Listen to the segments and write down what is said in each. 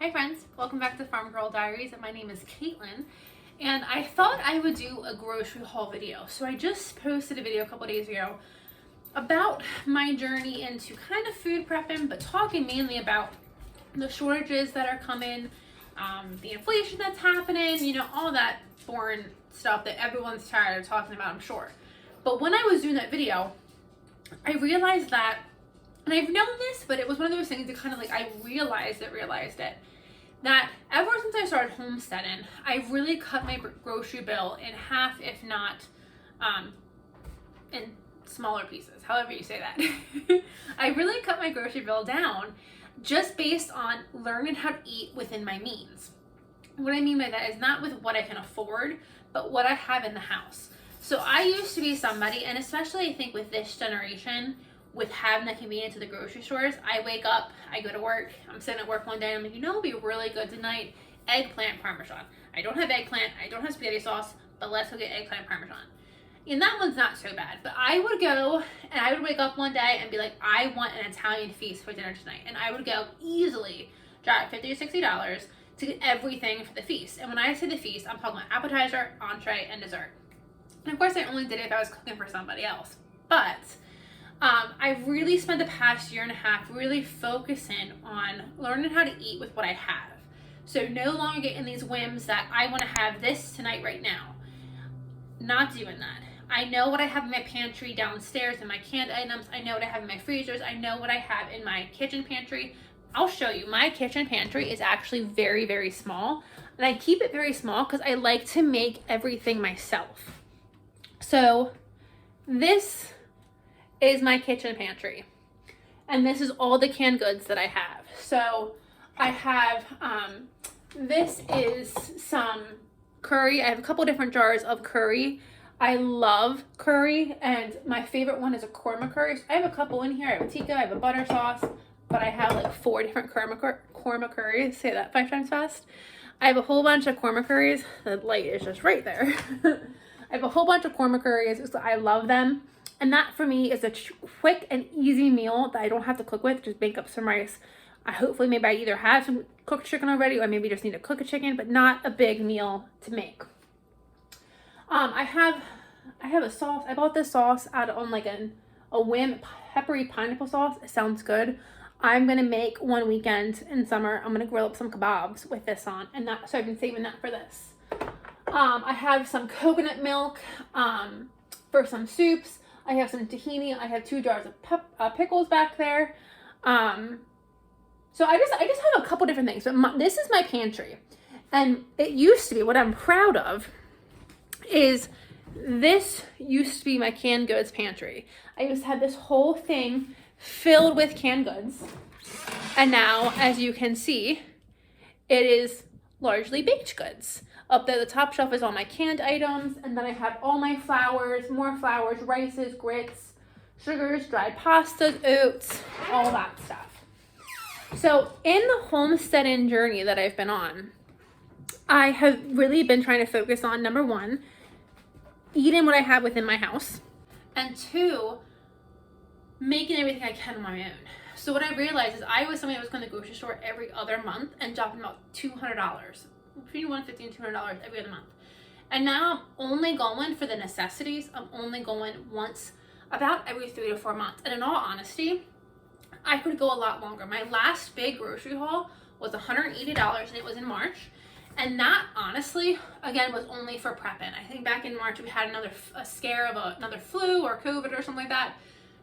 Hi friends, welcome back to Farm Girl Diaries. My name is Caitlin and I thought I would do a grocery haul video. So I just posted a video a couple days ago about my journey into kind of food prepping, but talking mainly about the shortages that are coming, the inflation that's happening, you know, all that boring stuff that everyone's tired of talking about, I'm sure. But when I was doing that video, I realized that, and I've known this, but it was one of those things that kind of like I realized it, that ever since I started homesteading, I've really cut my grocery bill in half, if not in smaller pieces, however you say that. I really cut my grocery bill down just based on learning how to eat within my means. What I mean by that is not with what I can afford, but what I have in the house. So I used to be somebody, and especially I think with this generation, with having the convenience of the grocery stores, I wake up, I go to work, I'm sitting at work one day, and I'm like, you know, it'll be really good tonight, eggplant parmesan. I don't have eggplant, I don't have spaghetti sauce, but let's go get eggplant parmesan. And that one's not so bad, but I would go and I would wake up one day and be like, I want an Italian feast for dinner tonight. And I would go easily drop $50 to $60 to get everything for the feast. And when I say the feast, I'm talking about appetizer, entree, and dessert. And of course I only did it if I was cooking for somebody else. But I really spent the past year and a half really focusing on learning how to eat with what I have. So no longer getting these whims that I want to have this tonight right now. Not doing that. I know what I have in my pantry downstairs in my canned items. I know what I have in my freezers. I know what I have in my kitchen pantry. I'll show you. My kitchen pantry is actually very, very small. And I keep it very small because I like to make everything myself. So this is my kitchen pantry. And this is all the canned goods that I have. So I have, this is some curry. I have a couple different jars of curry. I love curry, and my favorite one is a korma curry. So I have a couple in here. I have a tikka, I have a butter sauce, but I have like 4 different korma curries. Say that 5 times fast. I have a whole bunch of korma curries. The light is just right there. I have a whole bunch of korma curries. So I love them. And that for me is a quick and easy meal that I don't have to cook with. Just bake up some rice. Hopefully maybe I either have some cooked chicken already or maybe just need to cook a chicken, but not a big meal to make. I have a sauce. I bought this sauce out on like a whim, peppery pineapple sauce. It sounds good. I'm gonna make one weekend in summer. I'm gonna grill up some kebabs with this on, and so I've been saving that for this. I have some coconut milk for some soups. I have some tahini. I have 2 jars of pickles back there. So I just have a couple different things. But this is my pantry, and it used to be, what I'm proud of is this used to be my canned goods pantry. I used to have this whole thing filled with canned goods, and now, as you can see, it is largely baked goods. Up there, the top shelf is all my canned items, and then I have all my flours, more flours, rices, grits, sugars, dried pastas, oats, all that stuff. So in the homesteading journey that I've been on, I have really been trying to focus on, number 1, eating what I have within my house, and 2, making everything I can on my own. So what I realized is I was somebody that was going to the grocery store every other month and dropping about $200, between $150 and $200 every other month. And now I'm only going for the necessities. I'm only going once about every 3 to 4 months. And in all honesty, I could go a lot longer. My last big grocery haul was $180, and it was in March. And that, honestly, again, was only for prepping. I think back in March we had a scare of another flu or COVID or something like that.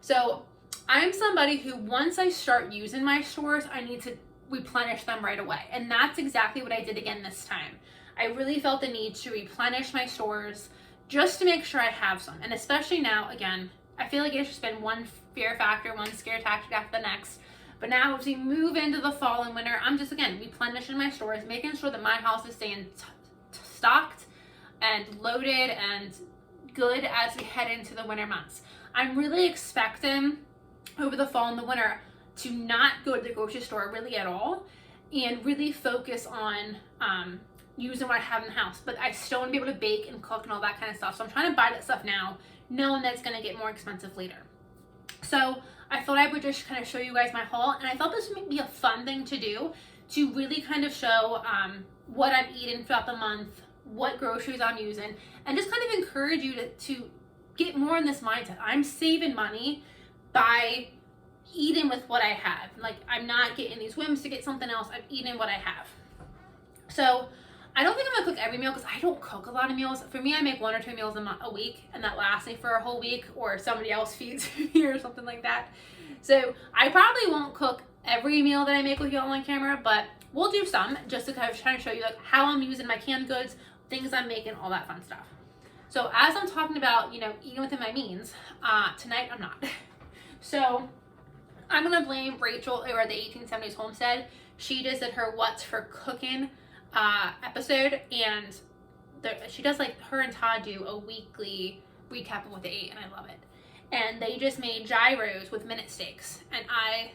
So I'm somebody who, once I start using my stores, I need to replenish them right away. And that's exactly what I did again this time. I really felt the need to replenish my stores just to make sure I have some. And especially now, again, I feel like it's just been one fear factor, one scare tactic after the next. But now as we move into the fall and winter, I'm just, again, replenishing my stores, making sure that my house is staying stocked and loaded and good as we head into the winter months. I'm really expecting over the fall and the winter to not go to the grocery store really at all and really focus on using what I have in the house. But I still want to be able to bake and cook and all that kind of stuff. So I'm trying to buy that stuff now, knowing that it's going to get more expensive later. So I thought I would just kind of show you guys my haul, and I thought this would be a fun thing to do to really kind of show what I'm eating throughout the month, what groceries I'm using, and just kind of encourage you to get more in this mindset. I'm saving money by eating with what I have. Like, I'm not getting these whims to get something else. I'm eating what I have. So I don't think I'm gonna cook every meal because I don't cook a lot of meals. For me, I make 1 or 2 meals a week, and that lasts me for a whole week, or somebody else feeds me or something like that. So I probably won't cook every meal that I make with you all on camera, but we'll do some just to kind of try to show you like how I'm using my canned goods, things I'm making, all that fun stuff. So as I'm talking about, you know, eating within my means, tonight I'm not. So I'm gonna blame Rachel over at the 1870s Homestead. She just did her What's for Cooking episode, and she does, like, her and Todd do a weekly recap of what they ate, and I love it. And they just made gyros with minute steaks, and I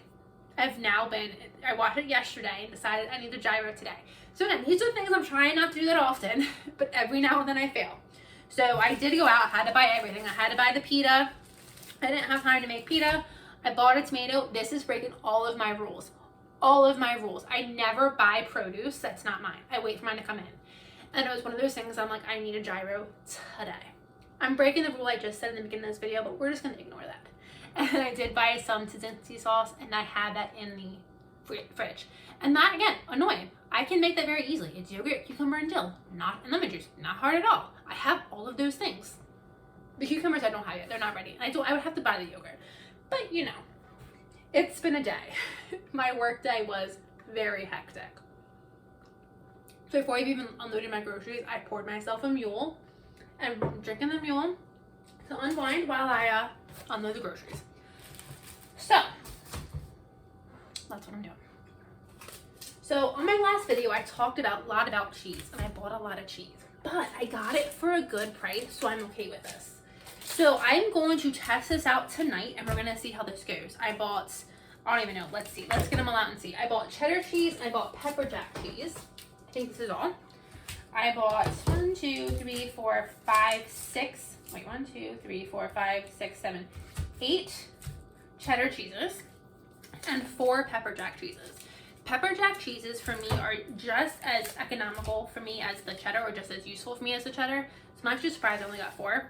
watched it yesterday and decided I need a gyro today. So again, these are things I'm trying not to do that often, but every now and then I fail. So I did go out, had to buy everything. I had to buy the pita. I didn't have time to make pita. I bought a tomato. This is breaking all of my rules. All of my rules. I never buy produce that's not mine. I wait for mine to come in. And it was one of those things I'm like, I need a gyro today. I'm breaking the rule I just said in the beginning of this video, but we're just going to ignore that. And I did buy some tzatziki sauce, and I had that in the fridge. And that, again, annoying. I can make that very easily. It's yogurt, cucumber, and dill. Not lemon juice. Not hard at all. I have all of those things. The cucumbers I don't have yet. They're not ready. I would have to buy the yogurt. But, you know, it's been a day. My work day was very hectic. So before I've even unloaded my groceries, I poured myself a mule. And I'm drinking the mule to unwind while I unload the groceries. So, that's what I'm doing. So on my last video, I talked a lot about cheese, and I bought a lot of cheese. But I got it for a good price, so I'm okay with this. So I'm going to test this out tonight, and we're going to see how this goes. I don't even know. Let's see. Let's get them all out and see. I bought cheddar cheese, and I bought pepper jack cheese. I think this is all. I bought 1, 2, 3, 4, 5, 6. Wait, 1, 2, 3, 4, 5, 6, 7, 8 cheddar cheeses and 4 pepper jack cheeses. Pepper jack cheeses for me are just as economical for me as the cheddar, or just as useful for me as the cheddar. So I'm actually surprised I only got 4.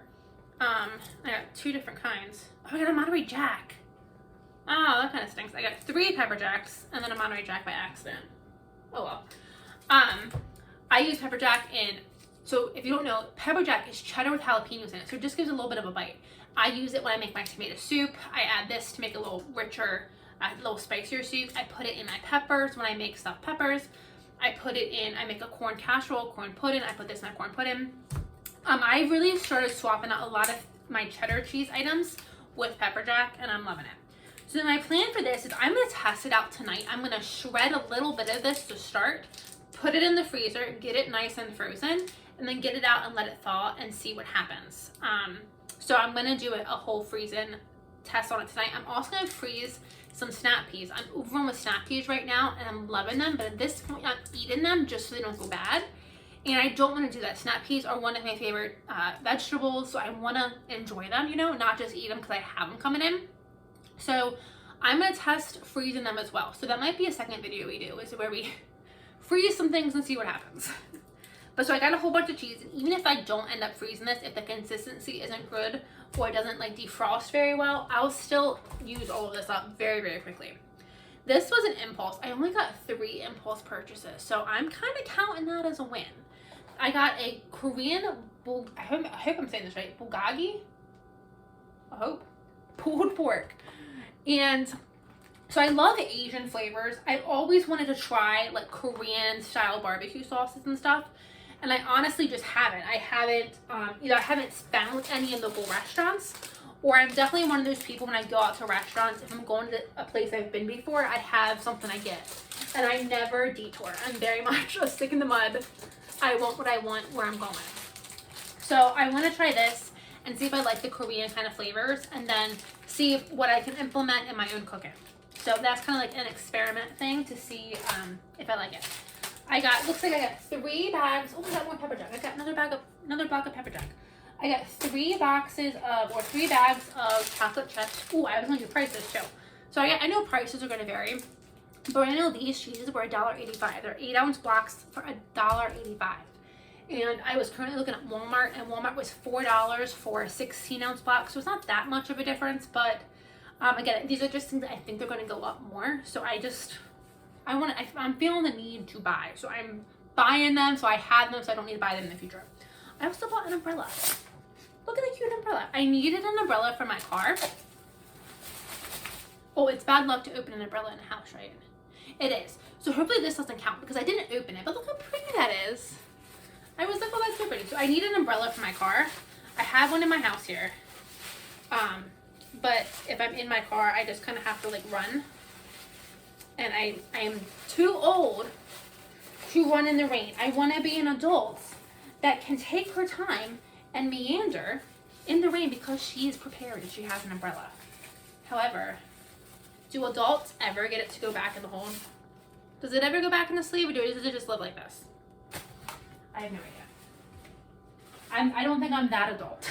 I got 2 different kinds. Oh, I got a Monterey Jack. Oh, that kind of stinks. I got 3 pepper jacks and then a Monterey Jack by accident. Oh well. I use pepper jack so if you don't know, pepper jack is cheddar with jalapenos in it, so it just gives a little bit of a bite. I use it when I make my tomato soup. I add this to make a little richer, a little spicier soup. I put it in my peppers when I make stuffed peppers. I make a corn casserole, corn pudding. I put this in my corn pudding. I really started swapping out a lot of my cheddar cheese items with pepper jack, and I'm loving it. So my plan for this is I'm going to test it out tonight. I'm going to shred a little bit of this to start, put it in the freezer, get it nice and frozen, and then get it out and let it thaw and see what happens. So I'm going to do a whole freezing test on it tonight. I'm also going to freeze some snap peas. I'm overrun with snap peas right now, and I'm loving them, but at this point I'm eating them just so they don't go bad. And I don't want to do that. Snap peas are one of my favorite vegetables, so I want to enjoy them, you know, not just eat them because I have them coming in. So I'm going to test freezing them as well. So that might be a second video we do, is where we freeze some things and see what happens. But so I got a whole bunch of cheese, and even if I don't end up freezing this, if the consistency isn't good or it doesn't like defrost very well, I'll still use all of this up very, very quickly. This was an impulse. I only got 3 impulse purchases, so I'm kind of counting that as a win. I got a Korean, I hope I'm saying this right, bulgogi? I hope. Pulled pork. And so I love Asian flavors. I've always wanted to try like Korean style barbecue sauces and stuff. And I honestly just haven't. Either I haven't found any in local restaurants, or I'm definitely one of those people when I go out to restaurants, if I'm going to a place I've been before, I have something I get. And I never detour. I'm very much a stick in the mud. I want what I want where I'm going. So I want to try this and see if I like the Korean kind of flavors, and then see what I can implement in my own cooking. So that's kind of like an experiment thing to see if I like it. Looks like I got 3 bags. Oh, I got more pepper jack. I got another block of pepper jack. I got 3 bags of chocolate chips. Ooh, I was going to do prices too. So I know prices are going to vary. But I know these cheeses were $1.85. They're 8-ounce blocks for $1.85. And I was currently looking at Walmart, and Walmart was $4 for a 16-ounce box. So it's not that much of a difference, but again, these are just things that I think they're going to go up more. So I'm feeling the need to buy. So I'm buying them, so I have them, so I don't need to buy them in the future. I also bought an umbrella. Look at the cute umbrella. I needed an umbrella for my car. Oh, it's bad luck to open an umbrella in a house, right? It is. So hopefully this doesn't count because I didn't open it, but look how pretty that is. I was like, oh, that's so pretty. So I need an umbrella for my car. I have one in my house here. But if I'm in my car, I just kind of have to like run. And I am too old to run in the rain. I want to be an adult that can take her time and meander in the rain because she is prepared and she has an umbrella. However, do adults ever get it to go back in the hole? Does it ever go back in the sleeve, or does it just live like this? I have no idea. I don't think I'm that adult.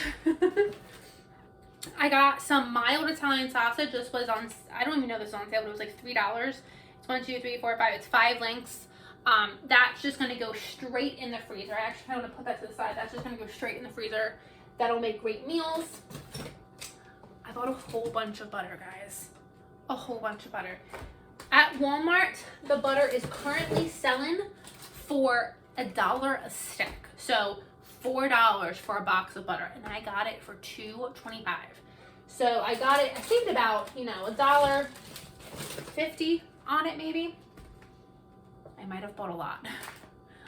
I got some mild Italian sausage. This was on, I don't even know this was on sale, but it was like $3. It's 1, 2, 3, 4, 5. It's 5 links. That's just going to go straight in the freezer. I actually kind of want to put that to the side. That's just going to go straight in the freezer. That'll make great meals. I bought a whole bunch of butter, guys. A whole bunch of butter. At Walmart, the butter is currently selling for $1 a stick. So $4 for a box of butter, and I got it for $2.25. So I got it, I saved about, $1.50 on it maybe. I might have bought a lot.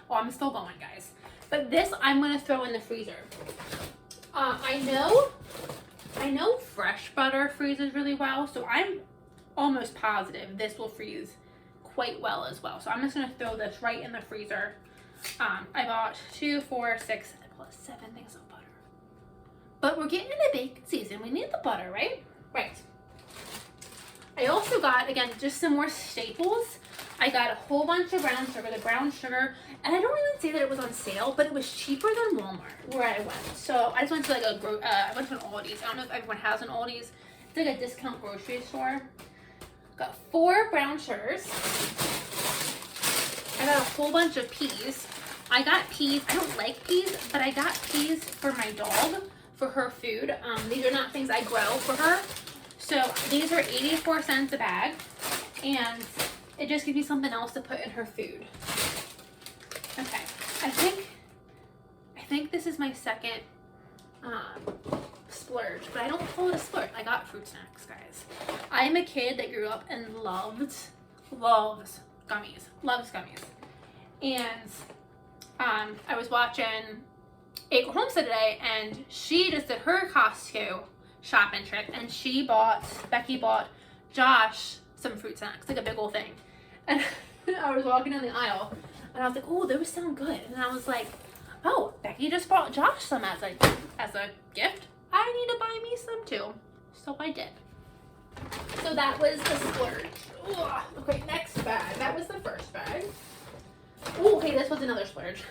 Oh, I'm still going, guys. But this I'm gonna throw in the freezer. I know fresh butter freezes really well, so I'm almost positive this will freeze quite well as well. So I'm just gonna throw this right in the freezer. I bought 2, 4, 6, plus 7 things of butter. But we're getting into bacon season. We need the butter, right? Right. I also got, again, just some more staples. I got a whole bunch of brown sugar, the brown sugar, and I don't even say that it was on sale, but it was cheaper than Walmart where I went. So I just went to like I went to an Aldi's. I don't know if everyone has an Aldi's. It's like a discount grocery store. Got 4 brown sugars. I got a whole bunch of peas. I got peas. I don't like peas, but I got peas for my dog for her food. These are not things I grow for her. So these are 84 cents a bag, and it just gives me something else to put in her food. Okay, I think this is my second splurge, but I don't call it a splurge. I got fruit snacks, guys. I am a kid that grew up and loves gummies. And I was watching April Homestead today, and she just did her Costco shopping trip, and Becky bought Josh some fruit snacks, like a big old thing. And I was walking down the aisle, and I was like, oh, those sound good. And I was like, oh, Becky just bought Josh some as a gift. I need to buy me some too. So I did. So that was the splurge. Ugh. Okay, next bag. That was the first bag. Ooh, okay, this was another splurge.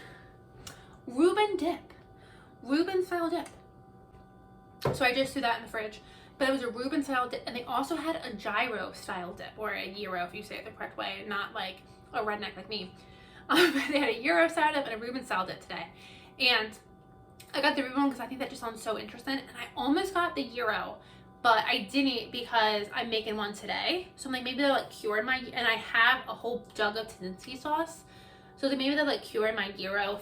Reuben dip. Reuben style dip. So I just threw that in the fridge. But it was a Reuben style dip, and they also had a gyro style dip, or a gyro if you say it the correct way, not like a redneck like me. They had a gyro style dip and a Reuben style dip today. And I got the Reuben because I think that just sounds so interesting. And I almost got the gyro, but I didn't because I'm making one today. So I'm like, maybe they'll like cure my, and I have a whole jug of Tzatziki sauce. So maybe they'll like cure my gyro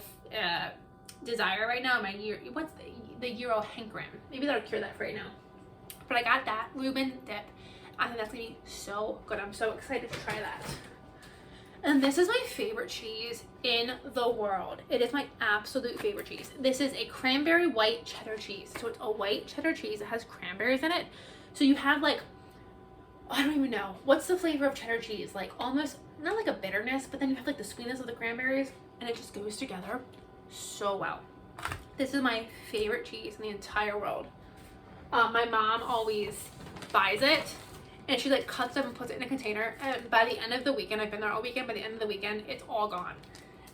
desire right now. What's the gyro hankering? Maybe that'll cure that for right now. But I got that Reuben dip. I think that's gonna be so good. I'm so excited to try that. And this is my favorite cheese in the world. It is my absolute favorite cheese. This is a cranberry white cheddar cheese. So it's a white cheddar cheese. It has cranberries in it. So you have like, I don't even know. What's the flavor of cheddar cheese? Like almost, not like a bitterness, but then you have like the sweetness of the cranberries, and it just goes together so well. This is my favorite cheese in the entire world. My mom always buys it, and she like cuts up and puts it in a container, and by the end of the weekend, I've been there all weekend, by the end of the weekend it's all gone.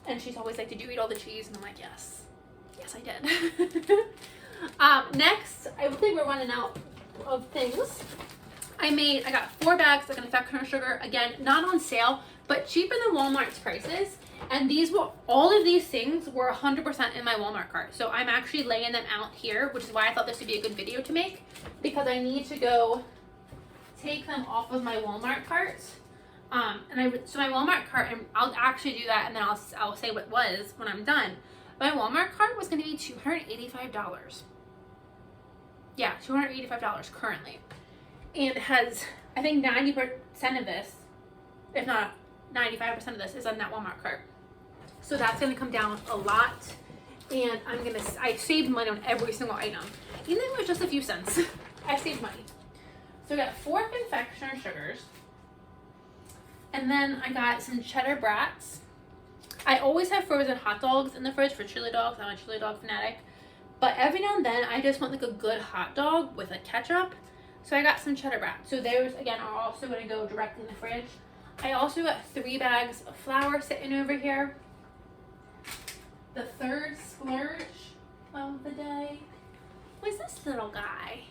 And she's always like, did you eat all the cheese? And I'm like, yes I did. Next, I think we're running out of things. I got 4 bags of confectioner sugar. Again, not on sale, but cheaper than Walmart's prices. And all of these things were 100% in my Walmart cart. So I'm actually laying them out here, which is why I thought this would be a good video to make, because I need to go take them off of my Walmart cart. So my Walmart cart, and I'll actually do that, and then I'll say what it was when I'm done. My Walmart cart was going to be $285. Yeah, $285 currently. And it has, I think 90% of this, if not 95% of this, is on that Walmart cart. So that's going to come down a lot. And I saved money on every single item. Even if it was just a few cents, I saved money. So I got 4 confectioner sugars. And then I got some cheddar brats. I always have frozen hot dogs in the fridge for chili dogs. I'm a chili dog fanatic. But every now and then, I just want like a good hot dog with a ketchup. So I got some cheddar brats. So those, again, are also going to go directly in the fridge. I also got 3 bags of flour sitting over here. The third splurge of the day was this little guy.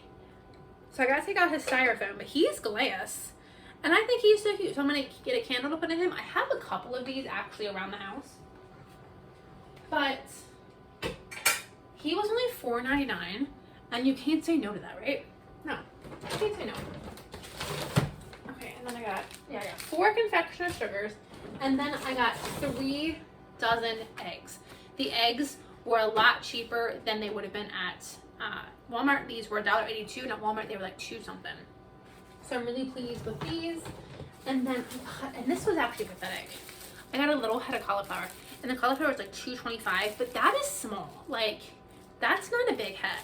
So I got to take out his styrofoam, but he's glass. And I think he's so cute. So I'm going to get a candle to put in him. I have a couple of these actually around the house. But he was only $4.99. And you can't say no to that, right? No. You can't say no. Okay, and then I got 4 confectioner sugars. And then I got 3 dozen eggs. The eggs were a lot cheaper than they would have been at Walmart. These were $1.82, and at Walmart they were like 2 something. So I'm really pleased with these. And then, and this was actually pathetic. I got a little head of cauliflower, and the cauliflower was like $2.25, but that is small. Like, that's not a big head.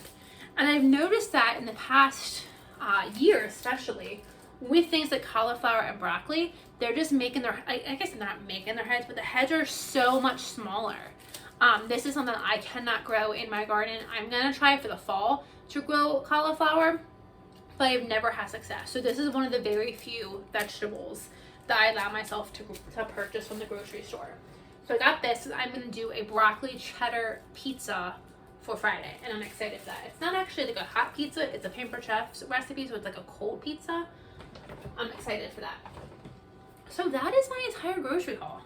And I've noticed that in the past year, especially with things like cauliflower and broccoli, they're just making I guess they're not making their heads, but the heads are so much smaller. This is something I cannot grow in my garden. I'm gonna try for the fall to grow cauliflower, but I've never had success. So this is one of the very few vegetables that I allow myself to purchase from the grocery store. So I got this. I'm going to do a broccoli cheddar pizza for Friday, and I'm excited for that. It's not actually like a hot pizza. It's a Pampered Chef's recipe, so it's like a cold pizza. I'm excited for that. So that is my entire grocery haul.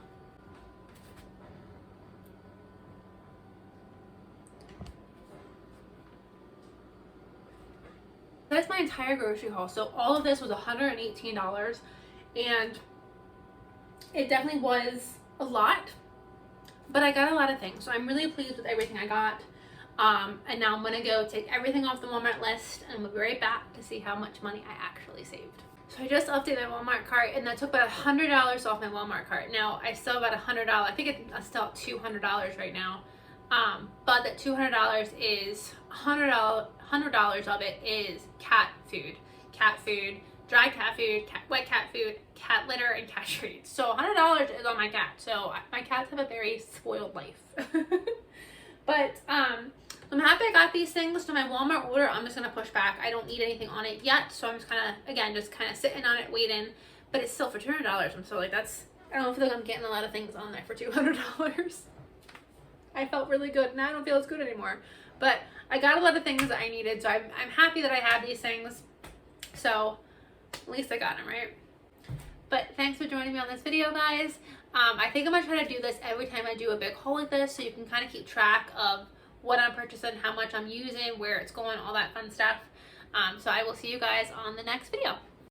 That's my entire grocery haul. So all of this was $118, and it definitely was a lot, but I got a lot of things. So I'm really pleased with everything I got. And now I'm gonna go take everything off the Walmart list, and we'll be right back to see how much money I actually saved. So I just updated my Walmart cart, and that took about $100 off my Walmart cart. Now I still have about $100. I think I'm still at $200 right now. But that $200 is $100 of it is cat food, dry cat food, wet cat food, cat litter, and cat treats. So $100 is on my cat. So my cats have a very spoiled life. But I'm happy I got these things. So my Walmart order, I'm just gonna push back. I don't need anything on it yet, so I'm just kind of sitting on it, waiting. But it's still for $200. I'm so like, I don't feel like I'm getting a lot of things on there for $200. I felt really good, and I don't feel as good anymore. But I got a lot of things that I needed, so I'm happy that I have these things. So at least I got them, right? But thanks for joining me on this video, guys. I think I'm gonna try to do this every time I do a big haul like this, so you can kind of keep track of what I'm purchasing, how much I'm using, where it's going, all that fun stuff. So I will see you guys on the next video.